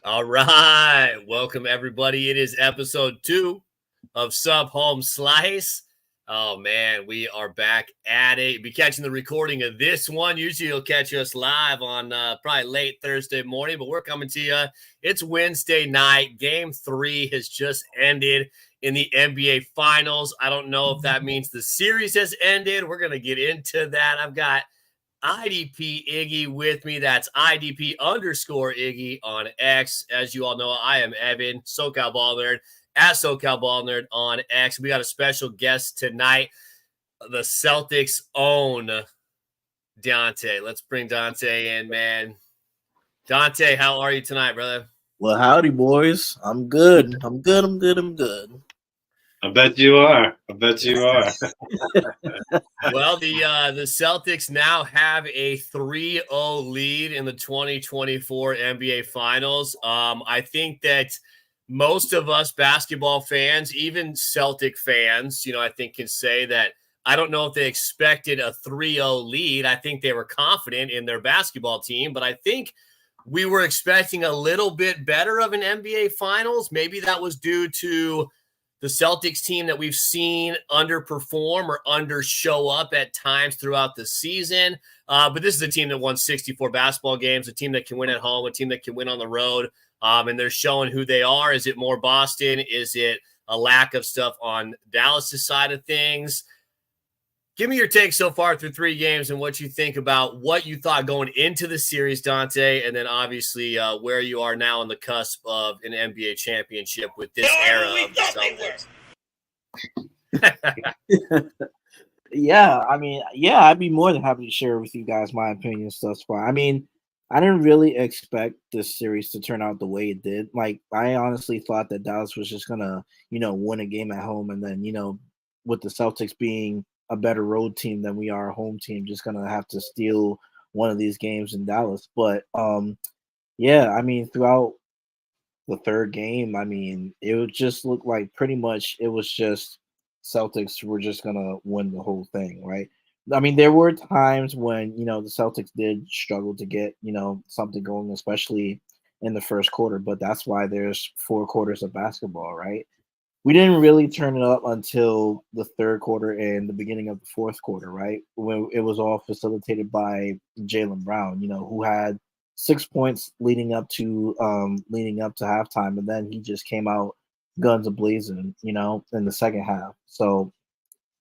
All right. Welcome, everybody. It is episode 2 of Homeslice. Oh, man, we are back at it. Be catching the recording of this one. Usually you'll catch us live on probably late Thursday morning, but we're coming to you. It's Wednesday night. Game 3 has just ended in the NBA Finals. I don't know if that means the series has ended. We're going to get into that. I've got IDP Iggy with me. That's IDP _ Iggy on X. As you all know, I am Evan, SoCal Ball Nerd, at SoCal Ball Nerd on X. We got a special guest tonight, the Celtics' own Dante. Let's bring Dante in, man. Dante, how are you tonight, brother? Well, howdy, boys. I'm good. I'm good. I bet you are. Well, the Celtics now have a 3-0 lead in the 2024 NBA Finals. I think that most of us basketball fans, even Celtic fans, I think can say that I don't know if they expected a 3-0 lead. I think they were confident in their basketball team, but I think we were expecting a little bit better of an NBA Finals. Maybe that was due to the Celtics team that we've seen underperform or undershow up at times throughout the season. But this is a team that won 64 basketball games, a team that can win at home, a team that can win on the road. And they're showing who they are. Is it more Boston? Is it a lack of stuff on Dallas' side of things? Give me your take so far through 3 games and what you think about what you thought going into the series, Dante, and then obviously where you are now on the cusp of an NBA championship with this era of the Celtics. I'd be more than happy to share with you guys my opinions thus far. I mean, I didn't really expect this series to turn out the way it did. Like, I honestly thought that Dallas was just gonna, win a game at home, and then, with the Celtics being a better road team than we are a home team, just gonna have to steal one of these games in Dallas. But I mean, throughout the third game, I mean, it would just look like pretty much it was just Celtics were just gonna win the whole thing, right? I mean, there were times when the Celtics did struggle to get something going, especially in the first quarter. But that's why there's 4 quarters of basketball, right? We didn't really turn it up until the third quarter and the beginning of the fourth quarter, right? When it was all facilitated by Jaylen Brown, who had 6 points leading up to halftime, and then he just came out guns a-blazing, in the second half. So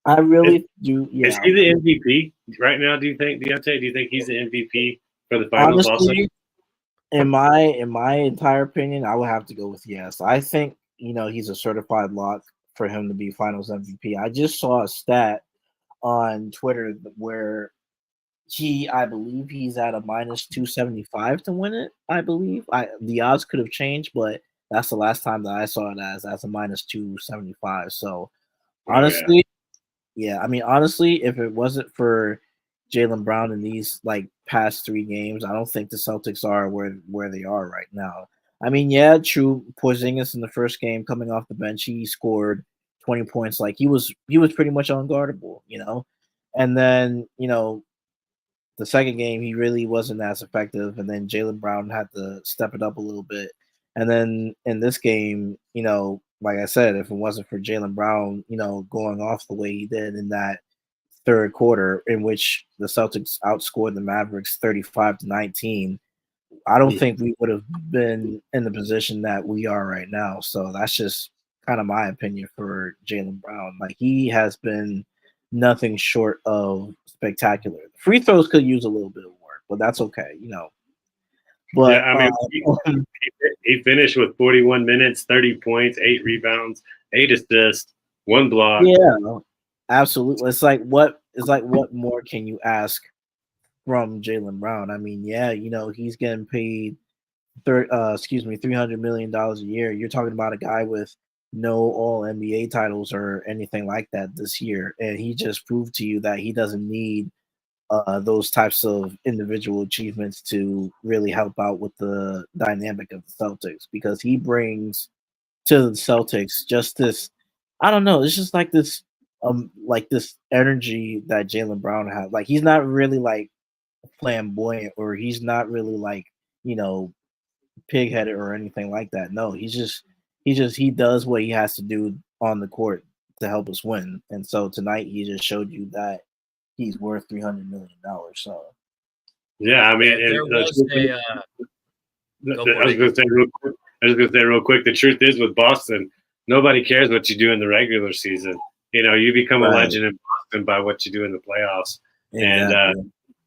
I really do. Yeah. Is he the MVP right now? Do you think, Deontay? Do you think he's the MVP for the finals? Honestly, also, in my entire opinion, I would have to go with yes. I think he's a certified lock for him to be Finals MVP. I just saw a stat on Twitter where I believe he's at a minus 275 to win it. I believe the odds could have changed, but that's the last time that I saw it as a minus 275. So honestly, I mean, honestly, if it wasn't for Jaylen Brown in these past 3 games, I don't think the Celtics are where they are right now. I mean, yeah, true. Porzingis in the first game coming off the bench, he scored 20 points. Like he was pretty much unguardable, And then, the second game he really wasn't as effective, and then Jaylen Brown had to step it up a little bit. And then in this game, like I said, if it wasn't for Jaylen Brown, going off the way he did in that third quarter, in which the Celtics outscored the Mavericks 35-19, I don't think we would have been in the position that we are right now. So that's just kind of my opinion for Jaylen Brown. Like, he has been nothing short of spectacular. Free throws could use a little bit of work, but that's okay, But yeah, I mean, he finished with 41 minutes, 30 points, 8 rebounds, 8 assists, 1 block. Yeah, absolutely. It's like what more can you ask from Jaylen Brown? I mean, yeah, he's getting paid $300 million a year. You're talking about a guy with no all NBA titles or anything like that this year, and he just proved to you that he doesn't need those types of individual achievements to really help out with the dynamic of the Celtics, because he brings to the Celtics just this, I don't know, it's just like this energy that Jaylen Brown has. Like, he's not really flamboyant, or he's not really pig-headed or anything like that. No, he does what he has to do on the court to help us win. And so tonight he just showed you that he's worth $300 million. So yeah, I mean, there was I was going to say real quick. The truth is, with Boston, nobody cares what you do in the regular season. You know, you become a legend in Boston by what you do in the playoffs. Exactly.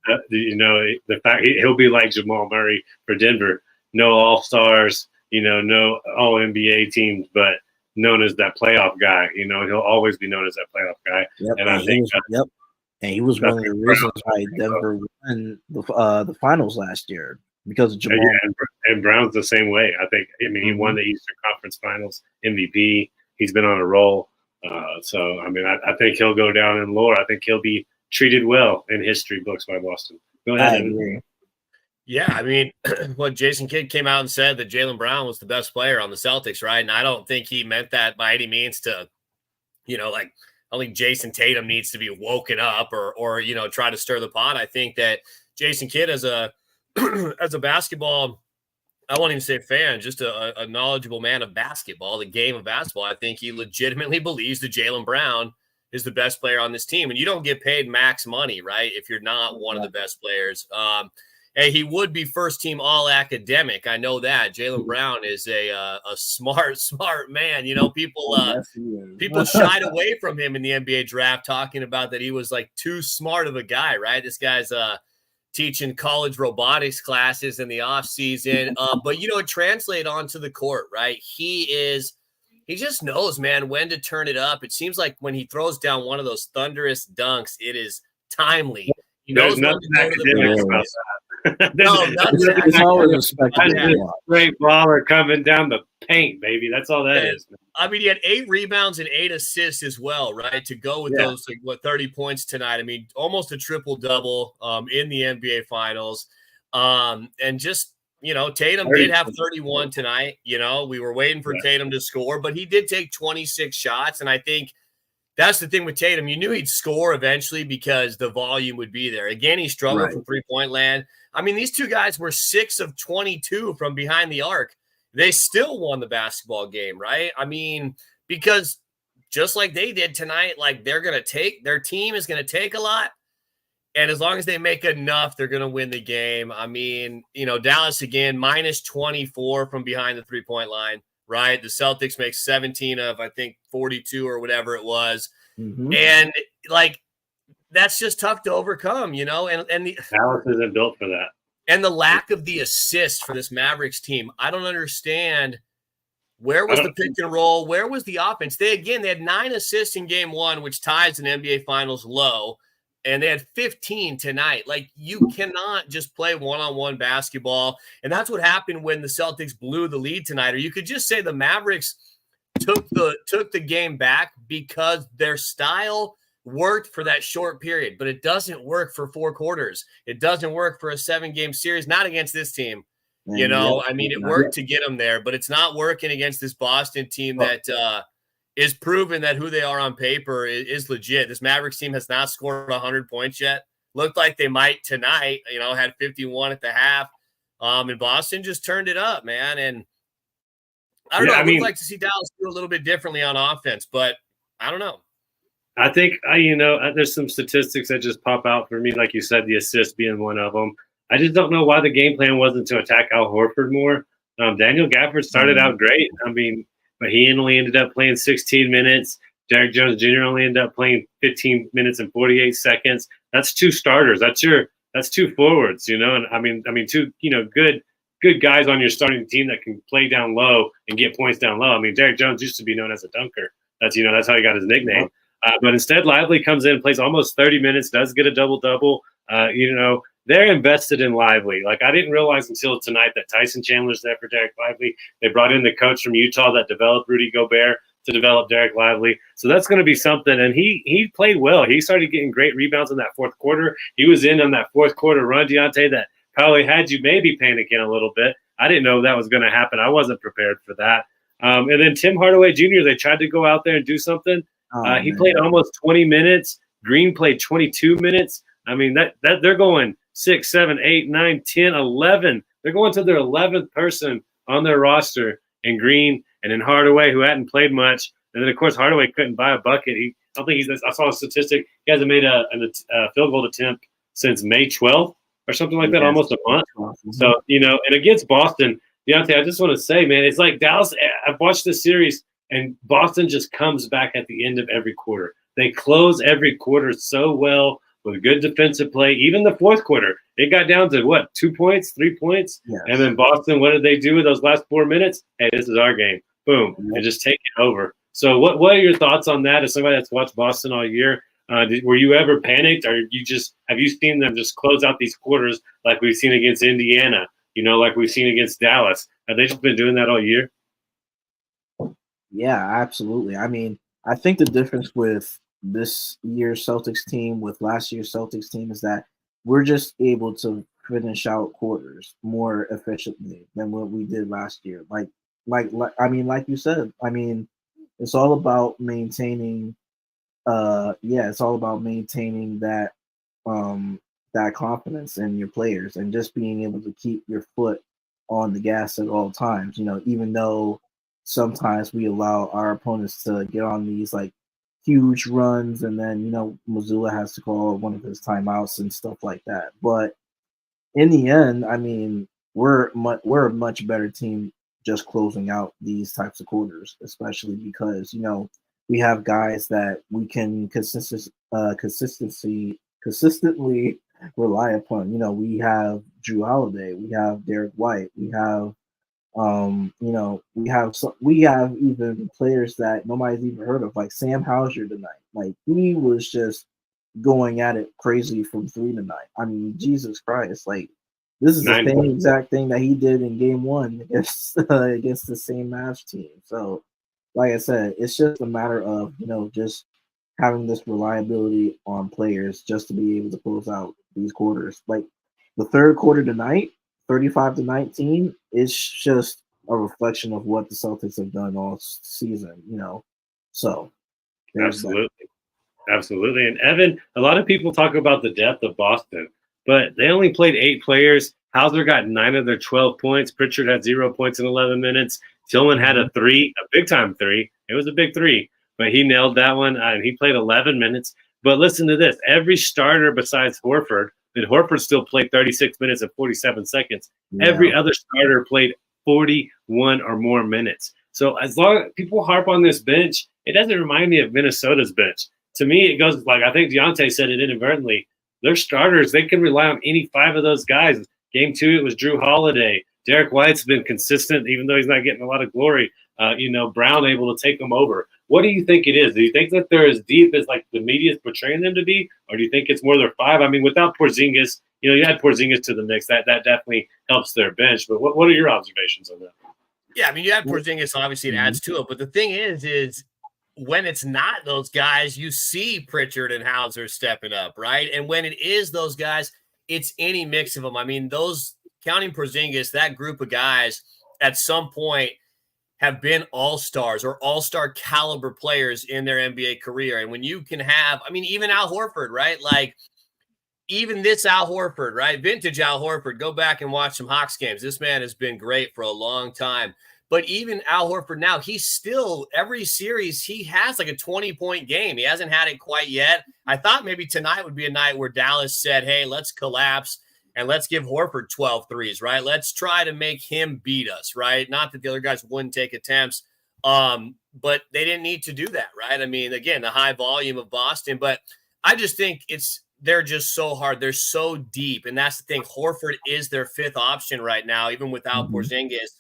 And you know, the fact he'll be like Jamal Murray for Denver. No All-Stars, you know, no All-NBA teams, but known as that playoff guy. You know, he'll always be known as that playoff guy. Yep. And I think and he was one of the reasons why Denver won the finals last year because of Jamal. Yeah, and Brown's the same way. I think. I mean, he won the Eastern Conference Finals MVP. He's been on a roll. So I mean, I think he'll go down in lore. I think he'll be treated well in history books by Boston. Go ahead. I agree. Yeah, I mean, what Jason Kidd came out and said that Jaylen Brown was the best player on the Celtics, right? And I don't think he meant that by any means to, you know, like, I don't think Jason Tatum needs to be woken up or you know, try to stir the pot. I think that Jason Kidd as a as a basketball, I won't even say fan, just a knowledgeable man of basketball, the game of basketball. I think he legitimately believes that Jaylen Brown is the best player on this team. And you don't get paid max money, right, if you're not one of the best players. And he would be first team all academic. I know that. Jaylen Brown is a smart man. You know, people shied away from him in the NBA draft, talking about that he was like too smart of a guy, right? This guy's teaching college robotics classes in the off season. But, you know, it translates onto the court, right? He just knows, man, when to turn it up. It seems like when he throws down one of those thunderous dunks, it is timely. He knows when to go to the basket. No, it's always a great baller coming down the paint, baby. That's all that is. I mean, he had 8 rebounds and 8 assists as well, right? To go with those, like, 30 points tonight. I mean, almost a triple-double in the NBA Finals. And just, you know, Tatum did have 31 tonight. You know, we were waiting for Tatum to score, but he did take 26 shots. And I think that's the thing with Tatum. You knew he'd score eventually because the volume would be there. Again, he struggled from three-point land. I mean, these two guys were 6 of 22 from behind the arc. They still won the basketball game, right? I mean, because just like they did tonight, like their team is going to take a lot. And as long as they make enough, they're going to win the game. I mean, you know, Dallas again, minus 24 from behind the three-point line, right? The Celtics make 17 of, I think, 42 or whatever it was. Mm-hmm. And like, that's just tough to overcome, you know, and the Dallas isn't built for that. And the lack of the assists for this Mavericks team. I don't understand. Where was the pick and roll? Where was the offense? They had 9 assists in game 1, which ties an NBA Finals low. And they had 15 tonight. Like, you cannot just play one-on-one basketball. And that's what happened when the Celtics blew the lead tonight. Or you could just say the Mavericks took the game back because their style worked for that short period, but it doesn't work for 4 quarters. It doesn't work for a 7-game series, not against this team. You know, I mean, it worked to get them there, but it's not working against this Boston team that is proven that who they are on paper is legit. This Mavericks team has not scored 100 points yet. Looked like they might tonight, you know, had 51 at the half. And Boston just turned it up, man. And I don't know. I would like to see Dallas do a little bit differently on offense, but I don't know. I think, you know, there's some statistics that just pop out for me. Like you said, the assist being one of them. I just don't know why the game plan wasn't to attack Al Horford more. Daniel Gafford started out great. I mean, but he only ended up playing 16 minutes. Derek Jones Jr. only ended up playing 15 minutes and 48 seconds. That's 2 starters. That's 2 forwards, you know. And I mean, 2, you know, good guys on your starting team that can play down low and get points down low. I mean, Derek Jones used to be known as a dunker. That's how he got his nickname. But instead, Lively comes in, plays almost 30 minutes, does get a double-double. You know, they're invested in Lively. Like, I didn't realize until tonight that Tyson Chandler's there for Derek Lively. They brought in the coach from Utah that developed Rudy Gobert to develop Derek Lively. So that's going to be something. And he played well. He started getting great rebounds in that fourth quarter. He was in on that fourth quarter run, Deontay, that probably had you maybe panicking a little bit. I didn't know that was going to happen. I wasn't prepared for that. And then Tim Hardaway Jr., they tried to go out there and do something. He played almost 20 minutes. Green played 22 minutes. I mean, that they're going 6, 7, 8, 9, 10, 11. They're going to their 11th person on their roster, and Green, and then Hardaway, who hadn't played much. And then, of course, Hardaway couldn't buy a bucket. I saw a statistic. He hasn't made a field goal attempt since May 12th or something like that, almost a month. Mm-hmm. So, and against Boston, Deontay, I just want to say, man, it's like Dallas. I've watched this series, and Boston just comes back at the end of every quarter. They close every quarter so well with good defensive play. Even the fourth quarter, it got down to, 2 points, 3 points? Yes. And then Boston, what did they do with those last 4 minutes? Hey, this is our game. Boom. And just take it over. So what are your thoughts on that as somebody that's watched Boston all year? Were you ever panicked, or have you seen them just close out these quarters like we've seen against Indiana, like we've seen against Dallas? Have they just been doing that all year? Yeah, absolutely. I mean, I think the difference with this year's Celtics team with last year's Celtics team is that we're just able to finish out quarters more efficiently than what we did last year. Like you said, I mean, it's all about maintaining it's all about maintaining that that confidence in your players and just being able to keep your foot on the gas at all times, even though sometimes we allow our opponents to get on these like huge runs, and then Missoula has to call one of his timeouts and stuff like that. But in the end, I mean, we're a much better team just closing out these types of quarters, especially because we have guys that we can consistently rely upon. We have Drew Holiday, we have Derek White, we have we have even players that nobody's even heard of, like Sam Hauser tonight. Like, he was just going at it crazy from 3 tonight. I mean, Jesus Christ! Like, this is the same exact thing that he did in Game 1 against the same Mavs team. So, like I said, it's just a matter of just having this reliability on players just to be able to close out these quarters. Like the third quarter tonight, 35-19, is just a reflection of what the Celtics have done all season, So Absolutely. And Evan, a lot of people talk about the depth of Boston, but they only played 8 players. Hauser got 9 of their 12 points. Pritchard had 0 points in 11 minutes. Tillman had a 3, a big time 3. It was a big 3, but he nailed that one. And he played 11 minutes. But listen to this: every starter besides Horford, and Horford still played 36 minutes and 47 seconds. Yeah. Every other starter played 41 or more minutes. So as long as people harp on this bench, it doesn't remind me of Minnesota's bench. To me, it goes like, I think Deontay said it inadvertently. Their starters, they can rely on any 5 of those guys. Game 2, it was Drew Holiday. Derek White's been consistent, even though he's not getting a lot of glory. Brown able to take them over. What do you think it is? Do you think that they're as deep as like the media is portraying them to be, or do you think it's more their 5? I mean, without Porzingis, you add Porzingis to the mix. That definitely helps their bench. But what are your observations on that? Yeah, I mean, you add Porzingis, obviously it adds to it. But the thing is when it's not those guys, you see Pritchard and Hauser stepping up, right? And when it is those guys, it's any mix of them. I mean, those, counting Porzingis, that group of guys at some point have been all-stars or all-star caliber players in their NBA career. And when you can have, I mean, even Al Horford, right? Like, even this Al Horford, right? Vintage Al Horford, go back and watch some Hawks games. This man has been great for a long time. But even Al Horford now, he's still, every series, he has like a 20-point game. He hasn't had it quite yet. I thought maybe tonight would be a night where Dallas said, hey, let's collapse and let's give Horford 12 threes, right? Let's try to make him beat us, right? Not that the other guys wouldn't take attempts, but they didn't need to do that, right? I mean, again, the high volume of Boston. But I just think they're just so hard. They're so deep. And that's the thing. Horford is their 5th option right now, even without Porzingis.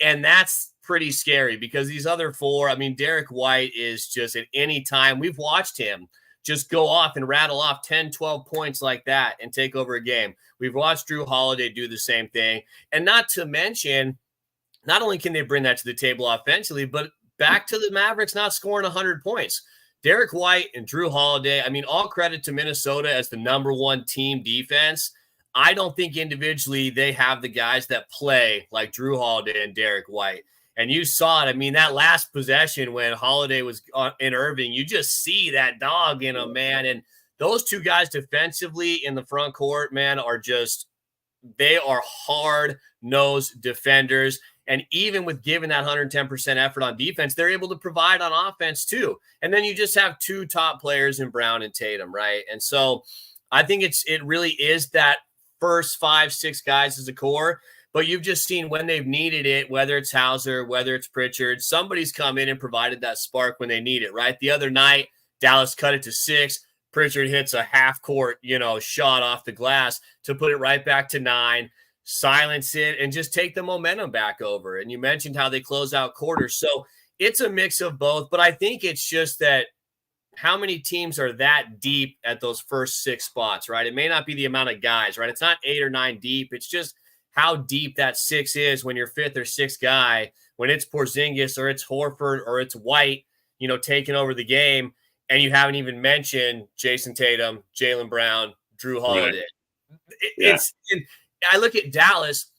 And that's pretty scary because these other 4, I mean, Derek White is just at any time. We've watched him just go off and rattle off 10, 12 points like that and take over a game. We've watched Drew Holiday do the same thing. And not to mention, not only can they bring that to the table offensively, but back to the Mavericks not scoring 100 points. Derek White and Drew Holiday, I mean, all credit to Minnesota as the #1 team defense. I don't think individually they have the guys that play like Drew Holiday and Derek White. And you saw it. I mean, that last possession when Holiday was in Irving, you just see that dog in him, man. And those 2 guys defensively in the front court, man, are just, they are hard-nosed defenders. And even with giving that 110% effort on defense, they're able to provide on offense too. And then you just have two top players in Brown and Tatum, right? And so I think it really is that first 5-6 guys as a core. But you've just seen when they've needed it, whether it's Hauser, whether it's Pritchard, somebody's come in and provided that spark when they need it, right? The other night, Dallas cut it to 6. Pritchard hits a half-court, shot off the glass to put it right back to 9. Silence it, and just take the momentum back over. And you mentioned how they close out quarters. So it's a mix of both, but I think it's just that how many teams are that deep at those first 6 spots, right? It may not be the amount of guys, right? It's not 8 or 9 deep. It's just how deep that 6 is when your 5th or 6th guy, when it's Porzingis or it's Horford or it's White, taking over the game, and you haven't even mentioned Jason Tatum, Jaylen Brown, Drew Holiday. Right. I look at Dallas.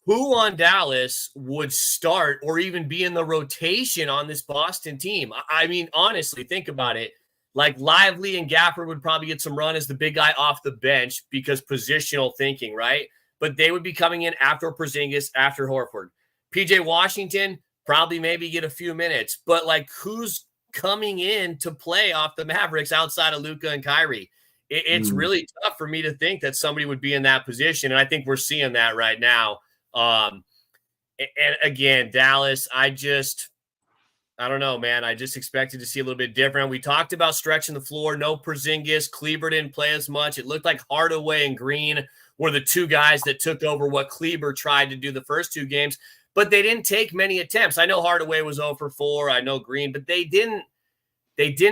Who on Dallas would start or even be in the rotation on this Boston team? I mean, honestly, think about it. Like Lively and Gafford would probably get some run as the big guy off the bench because positional thinking, right? But they would be coming in after Porzingis, after Horford. PJ Washington probably maybe get a few minutes. But like who's coming in to play off the Mavericks outside of Luka and Kyrie? It's really tough for me to think that somebody would be in that position. And I think we're seeing that right now. And again, Dallas, I don't know, man. I just expected to see a little bit different. We talked about stretching the floor. No Porzingis. Kleber didn't play as much. It looked like Hardaway and Green were the 2 guys that took over what Kleber tried to do the first 2 games, but they didn't take many attempts. I know Hardaway was 0 for 4. I know Green, but they didn't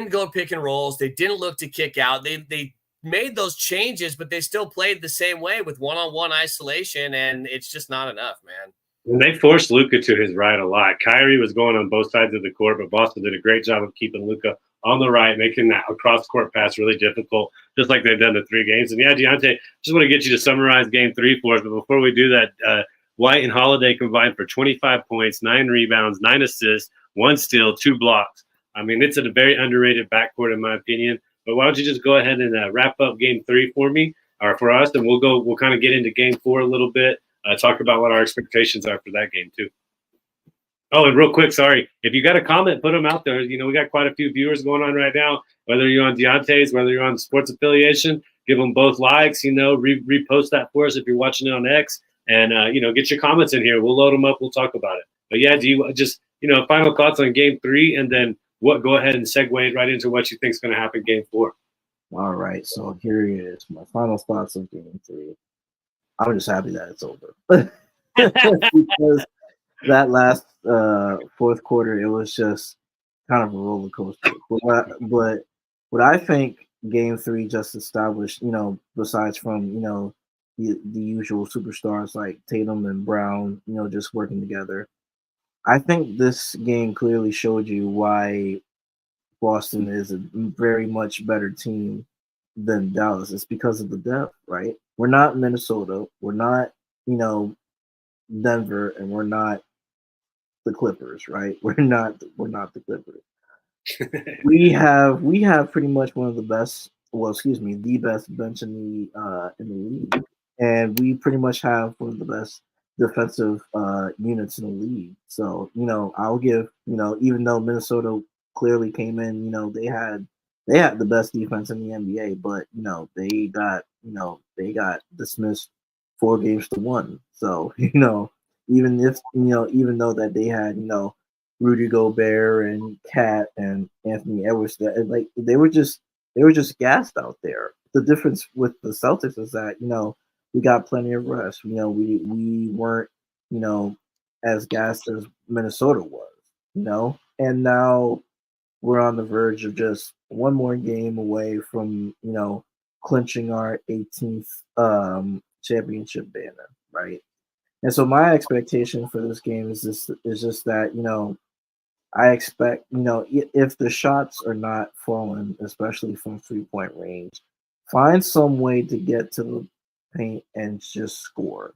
go pick and rolls. They didn't look to kick out. They made those changes, but they still played the same way with one-on-one isolation, and it's just not enough, man. And they forced Luka to his right a lot. Kyrie was going on both sides of the court, but Boston did a great job of keeping Luka on the right, making that across-court pass really difficult, just like they've done the 3 games. And, yeah, Deontay, just want to get you to summarize Game 3 for us. But before we do that, White and Holiday combined for 25 points, 9 rebounds, 9 assists, 1 steal, 2 blocks. I mean, it's a very underrated backcourt, in my opinion. But why don't you just go ahead and wrap up Game 3 for me, or for us, and we'll kind of get into Game 4 a little bit, talk about what our expectations are for that game too. Oh, and real quick, sorry, if you got a comment, put them out there. We got quite a few viewers going on right now, whether you're on Deontay's, whether you're on Sports Affiliation, give them both likes, repost that for us if you're watching it on X, and, get your comments in here. We'll load them up. We'll talk about it. But yeah, do you just, final thoughts on Game 3, and then go ahead and segue right into what you think is going to happen Game 4. All right, so here it is. My final thoughts on Game 3. I'm just happy that it's over. Because that last 4th quarter, it was just kind of a roller coaster. But what I think Game 3 just established, besides from, the usual superstars like Tatum and Brown, just working together, I think this game clearly showed you why Boston is a very much better team than Dallas. It's because of the depth, right? We're not Minnesota. We're not, Denver, and we're not the Clippers, right? We're not the Clippers. we have pretty much one of the best, the best bench in the league, and we pretty much have one of the best defensive units in the league. So, I'll give, even though Minnesota clearly came in, they had the best defense in the NBA, but they got dismissed 4-1. So, even though that they had, Rudy Gobert and Cat and Anthony Edwards, like they were just gassed out there. The difference with the Celtics is that, we got plenty of rest. We weren't, as gassed as Minnesota was, and now we're on the verge of just one more game away from, clinching our 18th championship banner, right? And so my expectation for this game is just that, I expect, if the shots are not falling, especially from 3-point range, find some way to get to the paint and just score.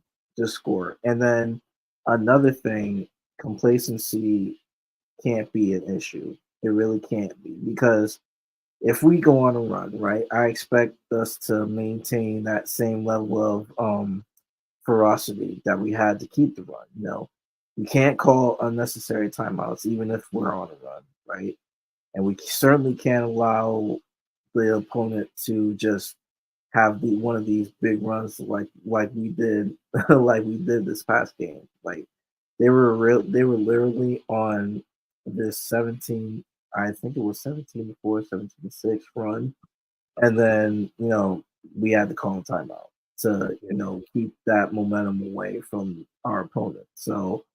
And then another thing, complacency can't be an issue. It really can't be, because if we go on a run, right, I expect us to maintain that same level of ferocity that we had to keep the run. We can't call unnecessary timeouts, even if we're on a run, right? And we certainly can't allow the opponent to just have one of these big runs like we did like we did this past game. Like they were literally on this 17, I think it was 17-4, 17-6 run. And then, we had to call a timeout to, keep that momentum away from our opponent. So,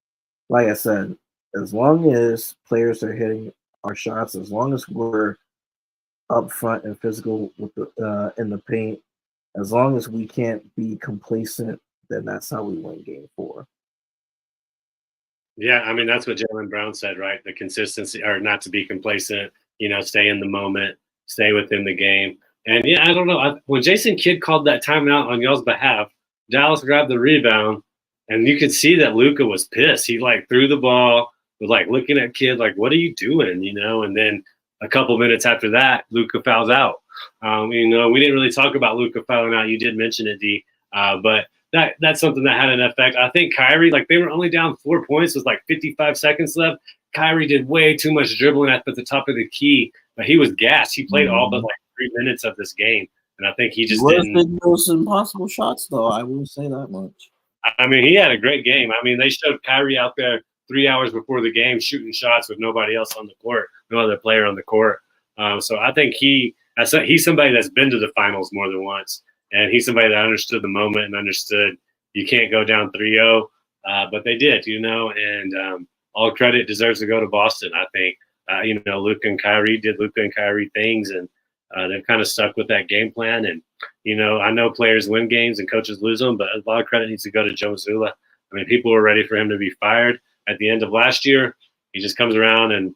like I said, as long as players are hitting our shots, as long as we're up front and physical with in the paint, as long as we can't be complacent, then that's how we win game 4. Yeah, I mean, that's what Jaylen Brown said, right? The consistency, or not to be complacent, stay in the moment, stay within the game. And yeah, I don't know. When Jason Kidd called that timeout on y'all's behalf, Dallas grabbed the rebound, and you could see that Luka was pissed. He threw the ball, was looking at Kidd, what are you doing? And then a couple minutes after that, Luka fouls out. We didn't really talk about Luka fouling out. You did mention it, D, but that's something that had an effect. I think Kyrie, they were only down 4 points with 55 seconds left. Kyrie did way too much dribbling at the top of the key, but he was gassed. He played all but 3 minutes of this game, and I think he just didn't. Those impossible shots, though. I will say that much. I mean, he had a great game. I mean, they showed Kyrie out there 3 hours before the game shooting shots with nobody else on the court, no other player on the court. So I think he's somebody that's been to the finals more than once. And he's somebody that understood the moment and understood you can't go down 3-0, but they did, and all credit deserves to go to Boston. I think, Luka and Kyrie did Luka and Kyrie things, and they've kind of stuck with that game plan. And, I know players win games and coaches lose them, but a lot of credit needs to go to Joe Mazzulla. I mean, people were ready for him to be fired at the end of last year. He just comes around, and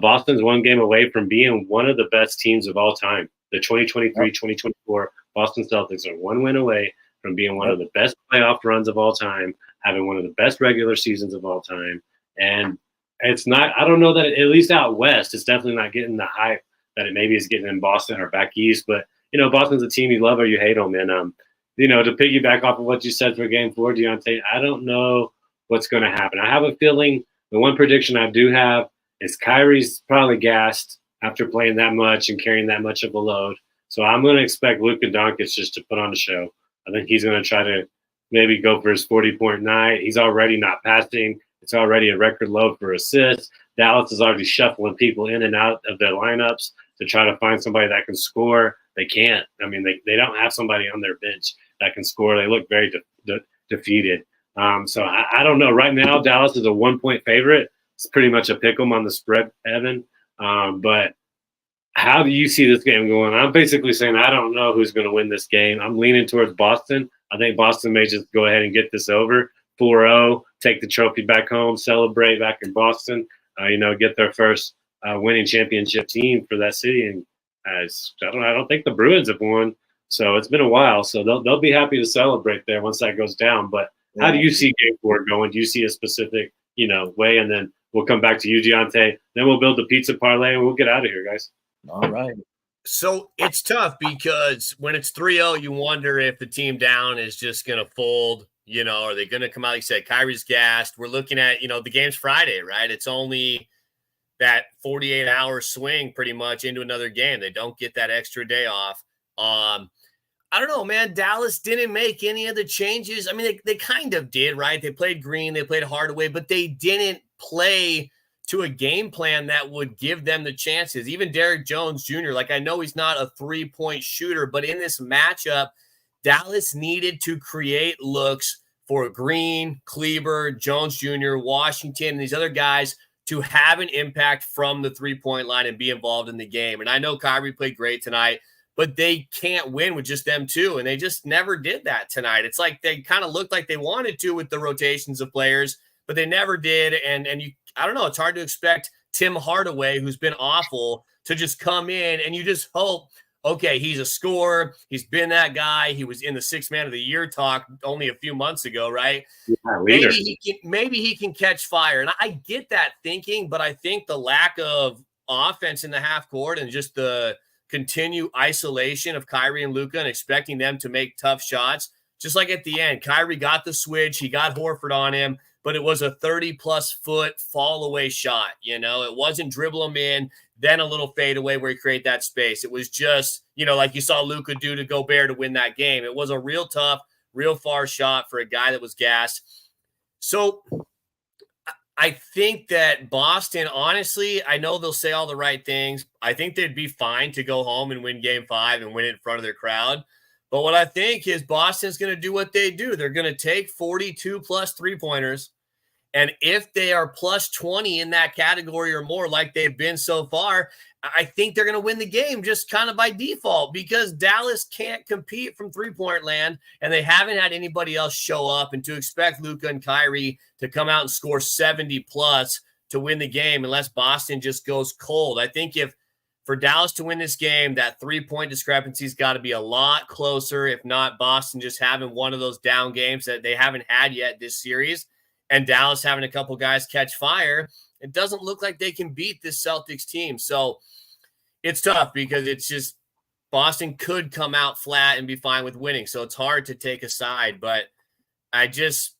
Boston's one game away from being one of the best teams of all time. The 2023-2024 Boston Celtics are one win away from being one of the best playoff runs of all time, having one of the best regular seasons of all time. And it's not, I don't know that at least out west, it's definitely not getting the hype that it maybe is getting in Boston or back east. But, Boston's a team you love or you hate them. And, to piggyback off of what you said for game 4, Deontay, I don't know what's going to happen. I have a feeling the one prediction I do have is Kyrie's probably gassed after playing that much and carrying that much of a load. So I'm going to expect Luka Doncic just to put on a show. I think he's going to try to maybe go for his 40-point night. He's already not passing. It's already a record low for assists. Dallas is already shuffling people in and out of their lineups to try to find somebody that can score. They can't. I mean, they don't have somebody on their bench that can score. They look very defeated. So I don't know. Right now, Dallas is a 1-point favorite. It's pretty much a pick 'em on the spread, Evan. But how do you see this game going? I'm basically saying I don't know who's going to win this game. I'm leaning towards Boston. I think Boston may just go ahead and get this over. 4-0, take the trophy back home, celebrate back in Boston, get their first winning championship team for that city. And I don't think the Bruins have won, so it's been a while. So they'll be happy to celebrate there once that goes down. But how do you see game 4 going? Do you see a specific, way? And then we'll come back to you, Deontay. Then we'll build the pizza parlay and we'll get out of here, guys. All right. So it's tough because when it's 3-0, you wonder if the team down is just going to fold. Are they going to come out? Like you said, Kyrie's gassed. We're looking at, the game's Friday, right? It's only that 48-hour swing pretty much into another game. They don't get that extra day off. I don't know, man. Dallas didn't make any of the changes. I mean, they kind of did, right? They played Green, they played Hardaway, but they didn't play to a game plan that would give them the chances. Even Derrick Jones Jr., I know he's not a 3-point shooter, but in this matchup, Dallas needed to create looks for Green, Kleber, Jones Jr., Washington, and these other guys to have an impact from the 3-point line and be involved in the game. And I know Kyrie played great tonight, but they can't win with just them two, and they just never did that tonight. It's like they kind of looked like they wanted to with the rotations of players, but they never did. And I don't know, it's hard to expect Tim Hardaway, who's been awful, to just come in and you just hope, okay, he's a scorer. He's been that guy. He was in the 6th man of the year talk only a few months ago, right? Yeah, maybe he can catch fire. And I get that thinking, but I think the lack of offense in the half court and just the continued isolation of Kyrie and Luka and expecting them to make tough shots, just like at the end, Kyrie got the switch. He got Horford on him, but but it was a 30-plus foot fall away shot. You know, it wasn't dribble him in, then a little fade away where he create that space. It was just, you know, like you saw Luka do to Gobert to win that game. It was a real tough, real far shot for a guy that was gassed. So I think that Boston, honestly, I know they'll say all the right things. I think they'd be fine to go home and win game 5 and win it in front of their crowd. But what I think is Boston's going to do what they do. They're going to take 42 plus three-pointers. And if they are plus 20 in that category or more, like they've been so far, I think they're going to win the game just kind of by default because Dallas can't compete from three-point land, and they haven't had anybody else show up. And to expect Luka and Kyrie to come out and score 70-plus to win the game unless Boston just goes cold. I think if for Dallas to win this game, that three-point discrepancy's got to be a lot closer, if not Boston just having one of those down games that they haven't had yet this series, and Dallas having a couple guys catch fire. It doesn't look like they can beat this Celtics team. So it's tough because it's just Boston could come out flat and be fine with winning. So it's hard to take a side. But it's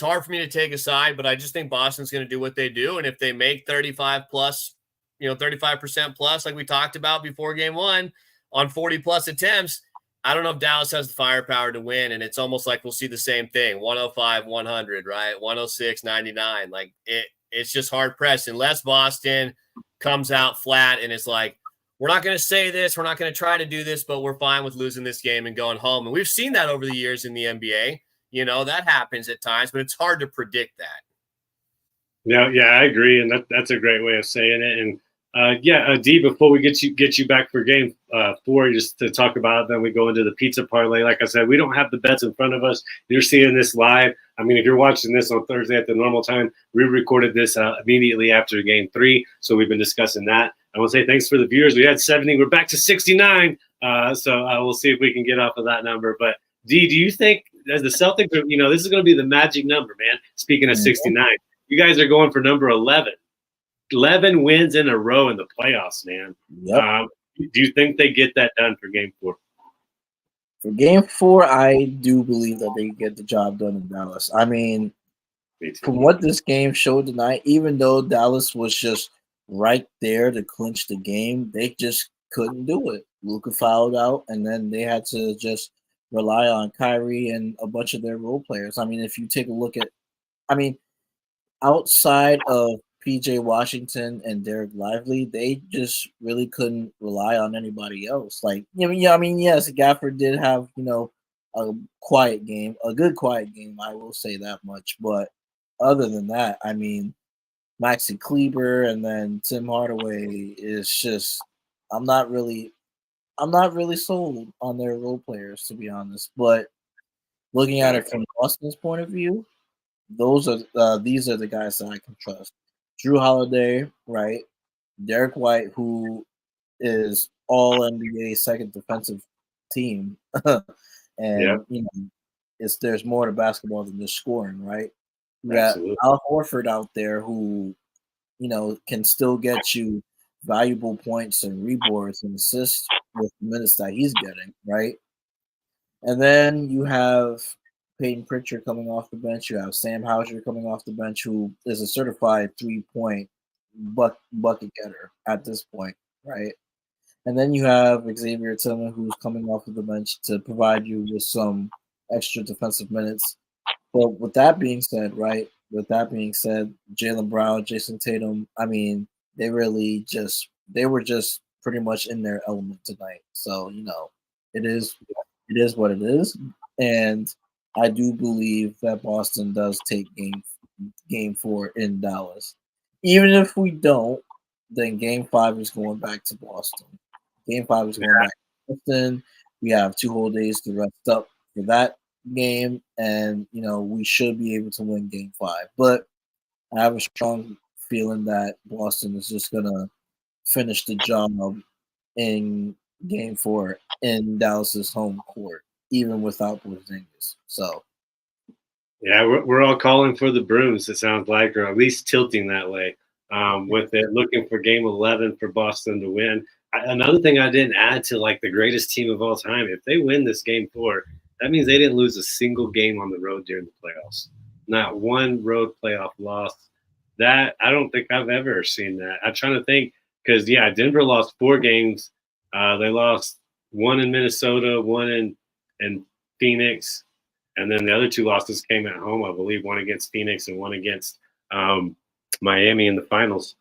hard for me to take a side, but I just think Boston's going to do what they do. And if they make 35 plus, 35% plus, like we talked about before game 1 on 40 plus attempts, I don't know if Dallas has the firepower to win, and it's almost like we'll see the same thing, 105, 100, right? 106, 99. Like, it's just hard pressed unless Boston comes out flat and it's like, we're not going to say this, we're not going to try to do this, but we're fine with losing this game and going home. And we've seen that over the years in the NBA. That happens at times, but it's hard to predict that. Yeah, I agree, and that's a great way of saying it. And D, before we get you back for game 4, just to talk about it, then we go into the pizza parlay. Like I said, we don't have the bets in front of us. You're seeing this live. I mean, if you're watching this on Thursday at the normal time, we recorded this immediately after game 3, so we've been discussing that. I want to say thanks for the viewers. We had 70. We're back to 69, so we'll see if we can get off of that number. But, D, do you think, as the Celtics, this is going to be the magic number, man, speaking of 69. You guys are going for number 11. 11 wins in a row in the playoffs, man. Yep. Do you think they get that done for game 4? For game 4, I do believe that they get the job done in Dallas. I mean, from what this game showed tonight, even though Dallas was just right there to clinch the game, they just couldn't do it. Luka fouled out, and then they had to just rely on Kyrie and a bunch of their role players. I mean, if you take a look at, outside of PJ Washington and Derek Lively, they just really couldn't rely on anybody else. Like, yes, Gafford did have, a quiet game, a good quiet game, I will say that much. But other than that, Maxi Kleber and then Tim Hardaway is just, I'm not really sold on their role players, to be honest. But looking at it from Boston's point of view, these are the guys that I can trust. Drew Holiday, right? Derek White, who is all NBA second defensive team. And there's more to basketball than just scoring, right? You got Al Horford out there who, can still get you valuable points and rebounds and assists with the minutes that he's getting, right? And then you have Peyton Pritchard coming off the bench. You have Sam Hauser coming off the bench, who is a certified 3-point bucket getter at this point, right? And then you have Xavier Tillman, who's coming off of the bench to provide you with some extra defensive minutes. But with that being said, Jaylen Brown, Jason Tatum, they were just pretty much in their element tonight. So, it is what it is. And I do believe that Boston does take game 4 in Dallas. Even if we don't, then game 5 is going back to Boston. Game 5 is going back to Boston. We have 2 whole days to rest up for that game, and we should be able to win game 5. But I have a strong feeling that Boston is just gonna finish the job in game 4 in Dallas's home court, even without Porzingis. So, yeah, we're all calling for the brooms, it sounds like, or at least tilting that way with it, looking for game 11 for Boston to win. Another thing I didn't add to, like, the greatest team of all time, if they win this game 4, that means they didn't lose a single game on the road during the playoffs. not one road playoff loss. That I don't think I've ever seen that. I'm trying to think because Denver lost 4 games. They lost one in Minnesota, one in Phoenix, and then the other 2 losses came at home. I believe one against Phoenix and one against Miami in the finals.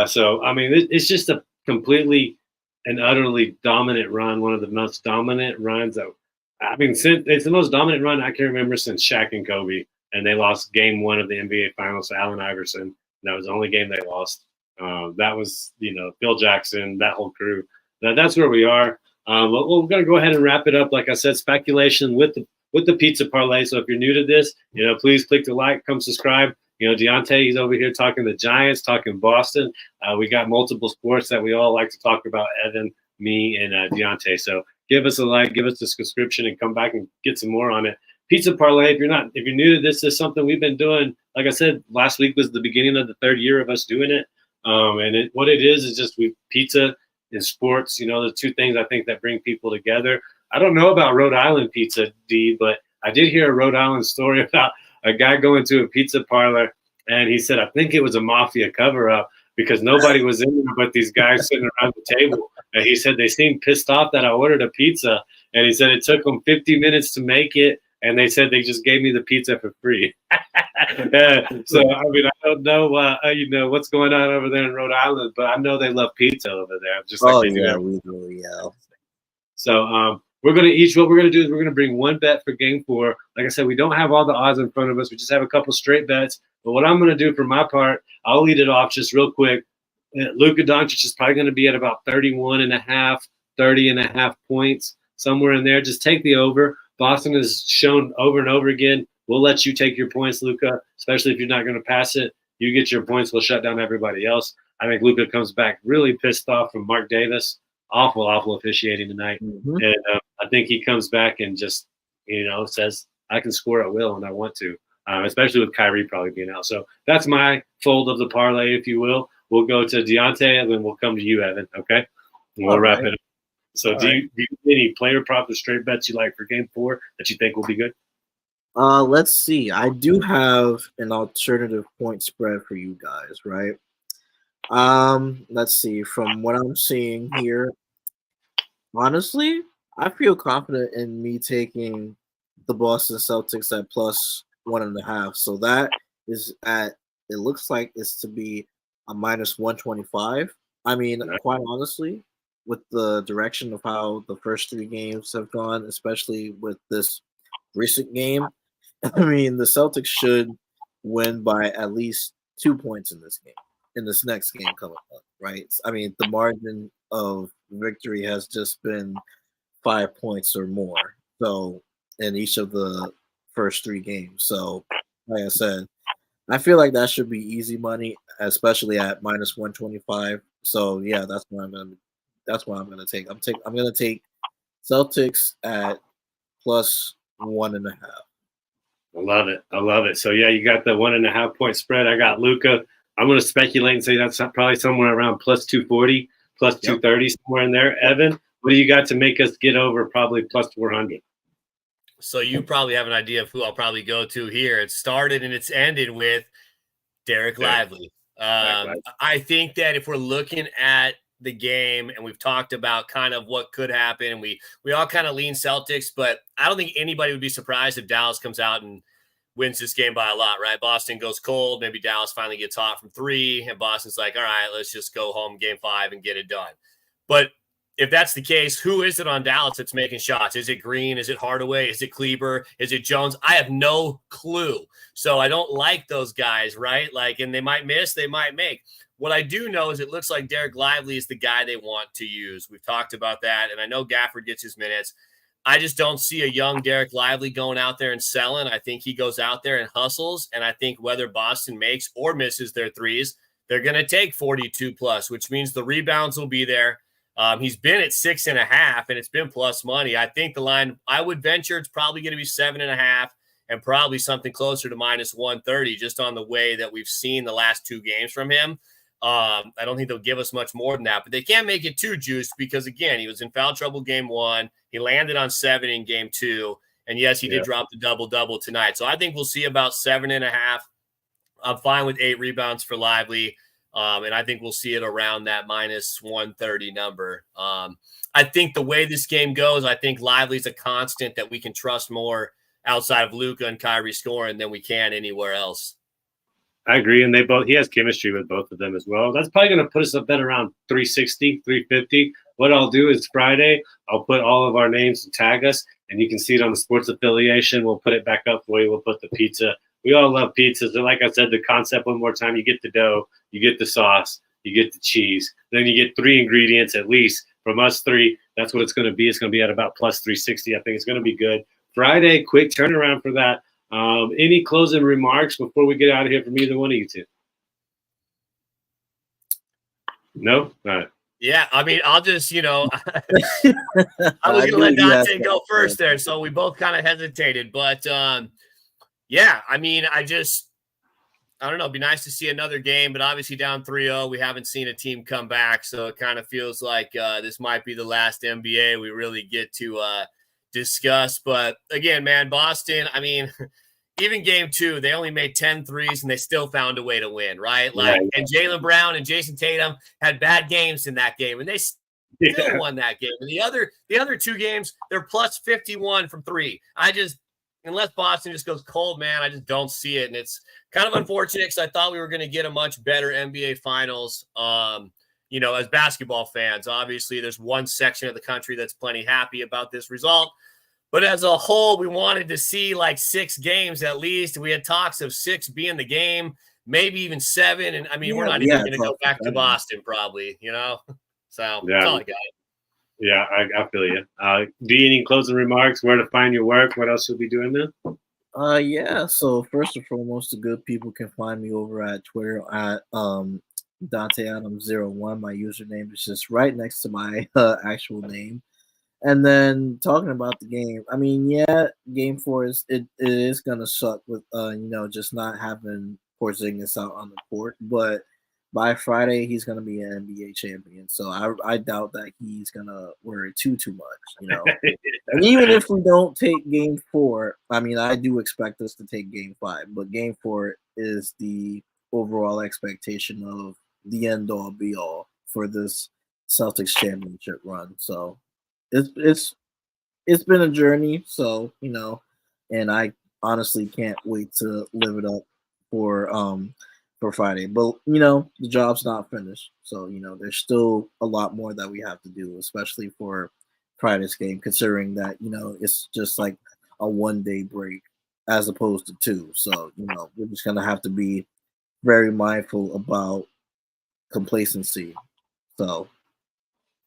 So I mean, it's just a completely and utterly dominant run. One of the most dominant runs that it's the most dominant run I can remember since Shaq and Kobe. And they lost game 1 of the NBA Finals to Allen Iverson. That was the only game they lost. That was, Phil Jackson, that whole crew. That's where we are. But we're going to go ahead and wrap it up. Like I said, speculation with the pizza parlay. So if you're new to this, please click the like, come subscribe. Deontay, he's over here talking the Giants, talking Boston. We got multiple sports that we all like to talk about, Evan, me, and Deontay. So give us a like, give us a subscription, and come back and get some more on it. Pizza parlay. If you're new to this, is something we've been doing. Like I said, last week was the beginning of the 3rd year of us doing it. And what it is just pizza and sports. The 2 things I think that bring people together. I don't know about Rhode Island pizza, D, but I did hear a Rhode Island story about a guy going to a pizza parlor, and he said, I think it was a mafia cover-up because nobody was in there but these guys sitting around the table. And he said they seemed pissed off that I ordered a pizza, and he said it took them 50 minutes to make it. And they said they just gave me the pizza for free. So, I mean, I don't know, what's going on over there in Rhode Island, but I know they love pizza over there. Just like they do. We do, yeah. So, what we're going to do is we're going to bring one bet for game 4. Like I said, we don't have all the odds in front of us. We just have a couple straight bets. But what I'm going to do for my part, I'll lead it off just real quick. Luka Doncic is probably going to be at about 30.5 points, somewhere in there. Just take the over. Boston has shown over and over again, we'll let you take your points, Luka, especially if you're not going to pass it. You get your points, we'll shut down everybody else. I think Luka comes back really pissed off from Mark Davis. Awful officiating tonight. Mm-hmm. And I think he comes back and just, says, I can score at will and I want to, especially with Kyrie probably being out. So that's my fold of the parlay, if you will. We'll go to Deontay and then we'll come to you, Evan, okay? And we'll wrap it up. So do you have any player prop or straight bets you like for game 4 that you think will be good? Let's see. I do have an alternative point spread for you guys, right? Let's see. From what I'm seeing here, honestly, I feel confident in me taking the Boston Celtics at +1.5. So that is it looks like it's to be a -125. I mean, quite honestly, with the direction of how the first 3 games have gone, especially with this recent game, I mean, the Celtics should win by at least 2 points in this game, in this next game coming up, right? I mean, the margin of victory has just been 5 points or more. So, in each of the first 3 games. So, like I said, I feel like that should be easy money, especially at -125. So, yeah, that's what I'm gonna take. I'm gonna take Celtics at +1.5. I love it. So yeah, you got the 1.5 point spread. I got Luka. I'm gonna speculate and say that's probably somewhere around +240, +230, somewhere in there. Evan, what do you got to make us get over probably +400? So you probably have an idea of who I'll probably go to here. It started and it's ended with Derek Lively. I think that if we're looking at the game and we've talked about kind of what could happen and we all kind of lean Celtics, but I don't think anybody would be surprised if Dallas comes out and wins this game by a lot, right? Boston goes cold. Maybe Dallas finally gets hot from 3 and Boston's like, all right, let's just go home game 5 and get it done. But if that's the case, who is it on Dallas that's making shots? Is it Green? Is it Hardaway? Is it Kleber? Is it Jones? I have no clue. So I don't like those guys, right? And they might miss, they might make. What I do know is it looks like Derek Lively is the guy they want to use. We've talked about that, and I know Gafford gets his minutes. I just don't see a young Derek Lively going out there and selling. I think he goes out there and hustles, and I think whether Boston makes or misses their threes, they're going to take 42+, which means the rebounds will be there. He's been at 6.5, and it's been plus money. I think the line, I would venture it's probably going to be 7.5 and probably something closer to -130 just on the way that we've seen the last 2 games from him. I don't think they'll give us much more than that, but they can't make it too juiced because, again, he was in foul trouble game 1. He landed on 7 in game 2, And yes, he did drop the double-double tonight. So I think we'll see about 7.5. I'm fine with 8 rebounds for Lively. And I think we'll see it around that minus 130 number. I think the way this game goes, I think Lively's a constant that we can trust more outside of Luka and Kyrie scoring than we can anywhere else. I agree. And he has chemistry with both of them as well. That's probably going to put us up at around 360, 350. What I'll do is Friday, I'll put all of our names and tag us, and you can see it on the sports affiliation. We'll put it back up the way we'll put the pizza. We all love pizzas. And like I said, the concept one more time, you get the dough, you get the sauce, you get the cheese. Then you get 3 ingredients at least. From us 3, that's what it's going to be. It's going to be at about plus 360. I think it's going to be good. Friday, quick turnaround for that. Any closing remarks before we get out of here from either one of you two? No? All right. Yeah, I mean, I'll just, I was going to let Dante go first there, so we both kind of hesitated. But, yeah, I mean, I don't know. It'd be nice to see another game, but obviously down 3-0, we haven't seen a team come back, so it kind of feels like this might be the last NBA we really get to discuss. But, again, man, Boston, I mean – even game 2, they only made 10 threes and they still found a way to win, right? And Jaylen Brown and Jason Tatum had bad games in that game, and they still won that game. And the other 2 games, they're plus 51 from 3. Unless Boston just goes cold, man, I just don't see it. And it's kind of unfortunate because I thought we were going to get a much better NBA Finals, as basketball fans. Obviously, there's one section of the country that's plenty happy about this result. But as a whole, we wanted to see like 6 games at least. We had talks of 6 being the game, maybe even 7. And I mean, we're not even going to go back to Boston probably, So that's all I got. Yeah, I feel you. Do you any closing remarks? Where to find your work? What else you'll be doing now? Yeah. So first and foremost, the good people can find me over at Twitter at Dante Adams01. My username is just right next to my actual name. And then talking about the game, I mean, yeah, game 4 is gonna suck with just not having Porzingis out on the court. But by Friday, he's gonna be an NBA champion. So I doubt that he's gonna worry too much, And even if we don't take game 4, I mean, I do expect us to take game 5. But game 4 is the overall expectation of the end all be all for this Celtics championship run. So. It's been a journey, so and I honestly can't wait to live it up for Friday. But the job's not finished, so there's still a lot more that we have to do, especially for Friday's game, considering that it's just like a 1-day break as opposed to 2. So we're just gonna have to be very mindful about complacency. So.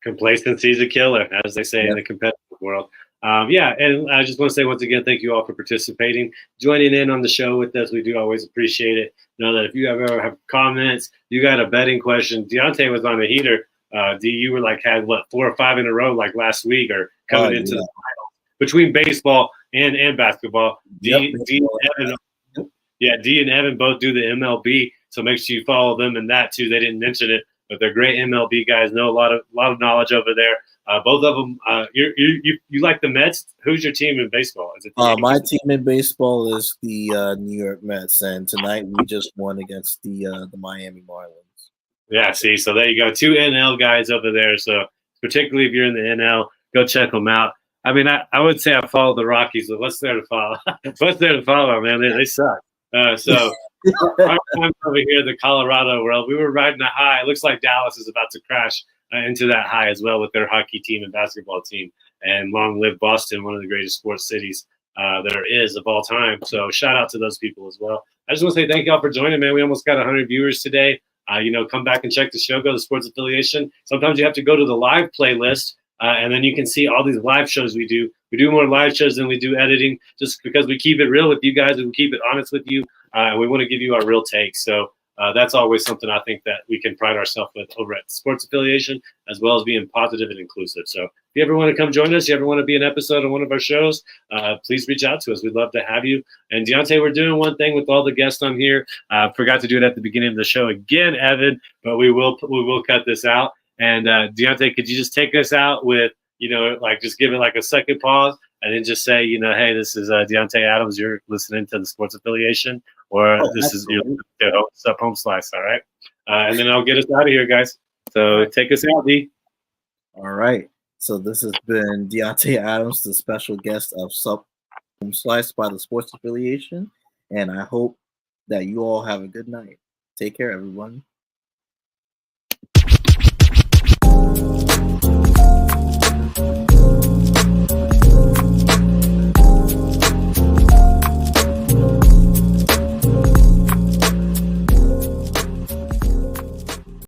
Complacency is a killer, as they say in the competitive world. And I just want to say once again, thank you all for participating, joining in on the show with us. We do always appreciate it. Know that if you ever have comments, you got a betting question. Deontay was on a heater. You were had 4 or 5 in a row like last week or coming into the final between baseball and basketball. D and Evan both do the MLB, so make sure you follow them in that too. They didn't mention it, but they're great MLB guys. Know a lot of knowledge over there. Both of them. You like the Mets? Who's your team in baseball? Is it my team in baseball is the New York Mets, and tonight we just won against the Miami Marlins. Yeah, see, so there you go. 2 NL guys over there. So particularly if you're in the NL, go check them out. I mean, I would say I follow the Rockies, but what's there to follow? What's there to follow, man? They suck. So our time over here in the Colorado world, we were riding a high. It looks like Dallas is about to crash into that high as well with their hockey team and basketball team. And long live Boston, one of the greatest sports cities there is of all time. So shout out to those people as well. I just want to say thank y'all for joining, man. We almost got 100 viewers today. Come back and check the show. Go to Sports Affiliation. Sometimes you have to go to the live playlist, and then you can see all these live shows we do. We do more live shows than we do editing, just because we keep it real with you guys and we keep it honest with you. And we want to give you our real take. So that's always something I think that we can pride ourselves with over at Sports Affiliation, as well as being positive and inclusive. So if you ever want to come join us, you ever want to be an episode on one of our shows, please reach out to us. We'd love to have you. And Deontay, we're doing one thing with all the guests on here. Forgot to do it at the beginning of the show again, Evan, but we will cut this out. And Deontay, could you just take us out with, just give it like a second pause and then just say, hey, this is Deontay Adams. You're listening to the sports affiliation, or this is your what's up, Homeslice. All right, and then I'll get us out of here, guys. So take us out, D. All right. So this has been Deontay Adams, the special guest of Homeslice by the sports affiliation, and I hope that you all have a good night. Take care, everyone.